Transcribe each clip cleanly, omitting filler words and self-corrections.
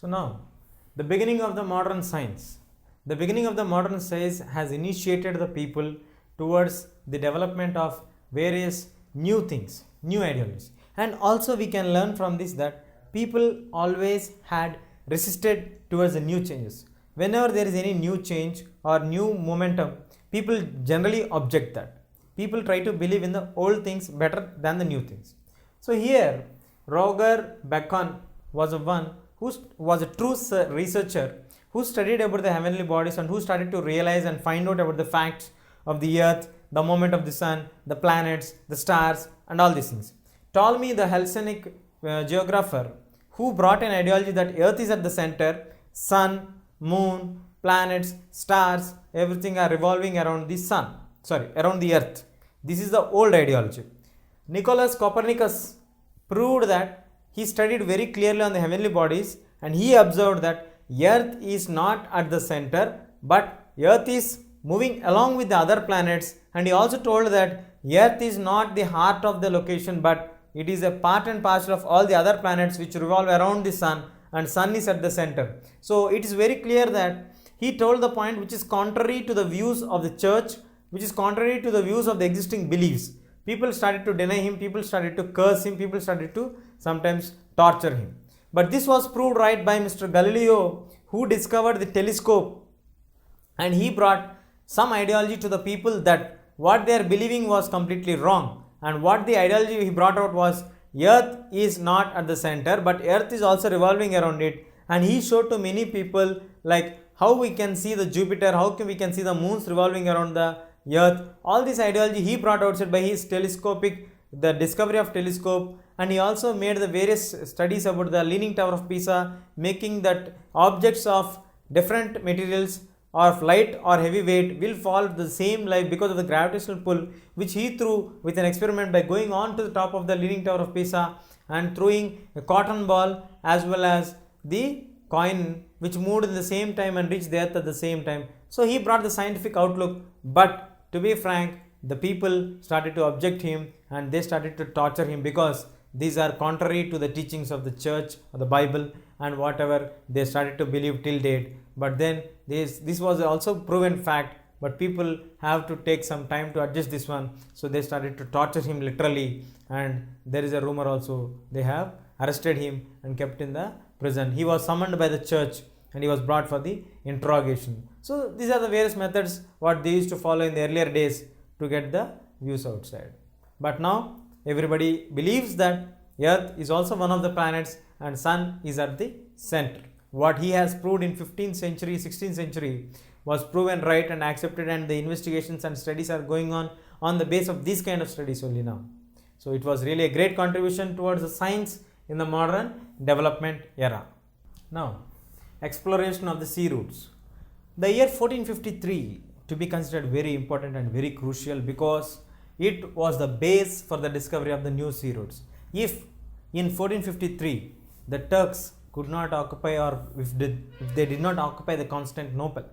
So now, the beginning of the modern science. The beginning of the modern science has initiated the people towards the development of various new things, new ideologies. And also we can learn from this that people always had resisted towards the new changes. Whenever there is any new change or new momentum, people generally object that. People try to believe in the old things better than the new things. So here, Roger Bacon was one who was a true researcher who studied about the heavenly bodies and who started to realize and find out about the facts of the earth, the movement of the sun, the planets, the stars, and all these things. Ptolemy, the Hellenic geographer, who brought an ideology that earth is at the center, sun, moon, planets, stars, everything are revolving around the sun, around the earth. This is the old ideology. Nicholas Copernicus proved that he studied very clearly on the heavenly bodies and he observed that earth is not at the center but earth is moving along with the other planets, and he also told that earth is not the heart of the location but it is a part and parcel of all the other planets which revolve around the sun, and sun is at the center. So it is very clear that he told the point which is contrary to the views of the church, which is contrary to the views of the existing beliefs. People started to deny him, people started to curse him, people started to sometimes torture him. But this was proved right by Mr. Galileo, who discovered the telescope, and he brought some ideology to the people that what they are believing was completely wrong, and what the ideology he brought out was earth is not at the center but earth is also revolving around it. And he showed to many people like how we can see the Jupiter, how we can see the moons revolving around the earth. All this ideology he brought outside by his the discovery of telescope, and he also made the various studies about the Leaning Tower of Pisa, making that objects of different materials or of light or heavy weight will fall the same life because of the gravitational pull, which he threw with an experiment by going on to the top of the Leaning Tower of Pisa and throwing a cotton ball as well as the coin which moved in the same time and reached the earth at the same time. So he brought the scientific outlook, but to be frank, the people started to object him and they started to torture him because these are contrary to the teachings of the church or the Bible and whatever they started to believe till date. But then this was also proven fact, but people have to take some time to adjust this one. So they started to torture him literally, and there is a rumor also they have arrested him and kept in the prison. He was summoned by the church and he was brought for the interrogation. So these are the various methods what they used to follow in the earlier days to get the views outside. But now everybody believes that earth is also one of the planets and sun is at the center. What he has proved in 15th century, 16th century was proven right and accepted, and the investigations and studies are going on the base of these kind of studies only now. So it was really a great contribution towards the science in the modern development era. Now, exploration of the sea routes. The year 1453 to be considered very important and very crucial because it was the base for the discovery of the new sea routes. If in 1453 the Turks could not occupy, or if they did not occupy the Constantinople,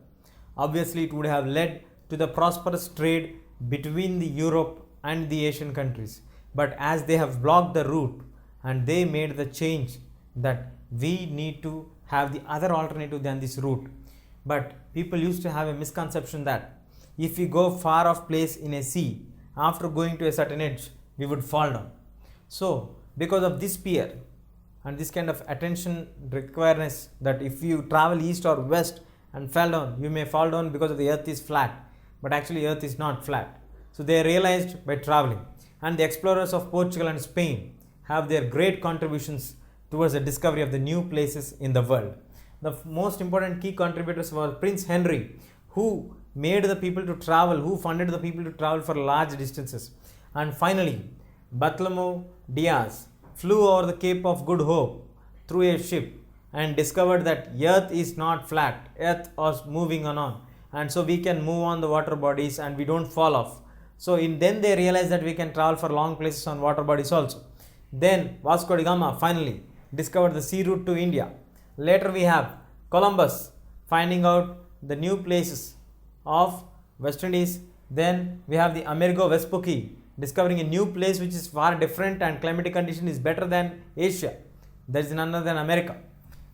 obviously it would have led to the prosperous trade between the Europe and the Asian countries. But as they have blocked the route and they made the change that we need to have the other alternative than this route. But people used to have a misconception that if we go far off place in a sea, after going to a certain edge, we would fall down. So because of this fear and this kind of attention requirements that if you travel east or west and fell down, you may fall down because of the earth is flat, but actually earth is not flat. So they realized by traveling, and the explorers of Portugal and Spain have their great contributions towards the discovery of the new places in the world. The most important key contributors were Prince Henry, who made the people to travel, who funded the people to travel for large distances. And finally, Bartholomew Diaz flew over the Cape of Good Hope through a ship and discovered that earth is not flat, earth was moving on, and so we can move on the water bodies and we don't fall off. So then they realized that we can travel for long places on water bodies also. Then Vasco da Gama finally discovered the sea route to India. Later we have Columbus finding out the new places of West Indies. Then we have the Amerigo Vespucci discovering a new place which is far different and climatic condition is better than Asia. That is none other than America.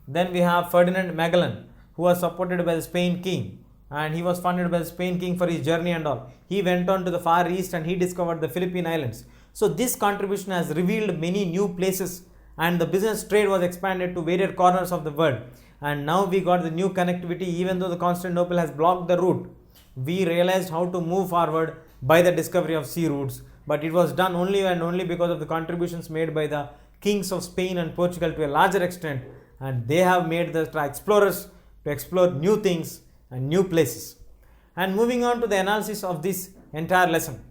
Then we have Ferdinand Magellan, who was supported by the Spain king, and he was funded by the Spain king for his journey and all. He went on to the Far East and he discovered the Philippine Islands. So this contribution has revealed many new places, and the business trade was expanded to various corners of the world. And now we got the new connectivity. Even though the Constantinople has blocked the route, we realized how to move forward by the discovery of sea routes. But it was done only and only because of the contributions made by the kings of Spain and Portugal to a larger extent, and they have made the explorers to explore new things and new places. And moving on to the analysis of this entire lesson.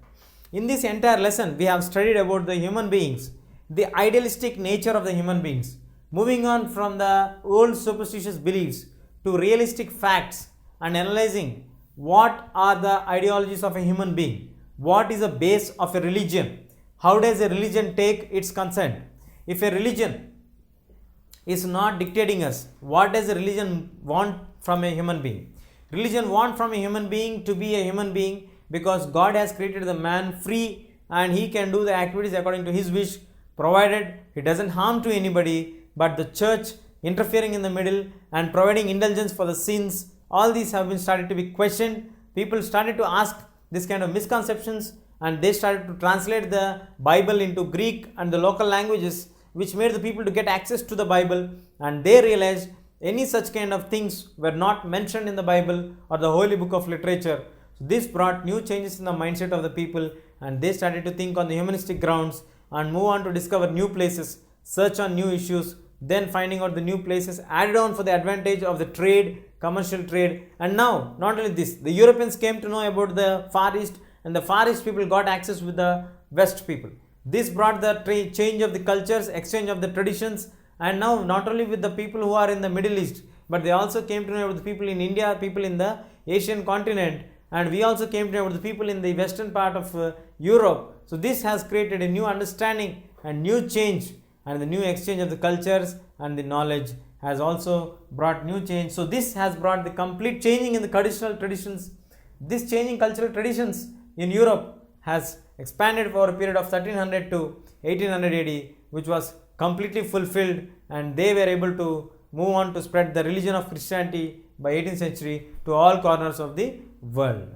In this entire lesson, we have studied about the human beings, the idealistic nature of the human beings, moving on from the old superstitious beliefs to realistic facts and analyzing what are the ideologies of a human being, what is the base of a religion, how does a religion take its consent. If a religion is not dictating us, what does a religion want from a human being? Religion wants from a human being to be a human being, because God has created the man free and he can do the activities according to his wish, provided he doesn't harm to anybody. But the church interfering in the middle and providing indulgence for the sins, all these have been started to be questioned. People started to ask this kind of misconceptions, and they started to translate the Bible into Greek and the local languages, which made the people to get access to the Bible, and they realized any such kind of things were not mentioned in the Bible or the holy book of literature. So this brought new changes in the mindset of the people, and they started to think on the humanistic grounds and move on to discover new places, search on new issues, then finding out the new places added on for the advantage of the trade, commercial trade. And now not only this, the Europeans came to know about the Far East, and the Far East people got access with the West people. This brought the change of the cultures, exchange of the traditions, and now not only with the people who are in the Middle East, but they also came to know about the people in India, people in the Asian continent, and we also came to know about the people in the western part of Europe. So this has created a new understanding and new change, and the new exchange of the cultures and the knowledge has also brought new change. So this has brought the complete changing in the cultural traditions. This changing cultural traditions in Europe has expanded for a period of 1300 to 1800 AD, which was completely fulfilled, and they were able to move on to spread the religion of Christianity by 18th century to all corners of the world.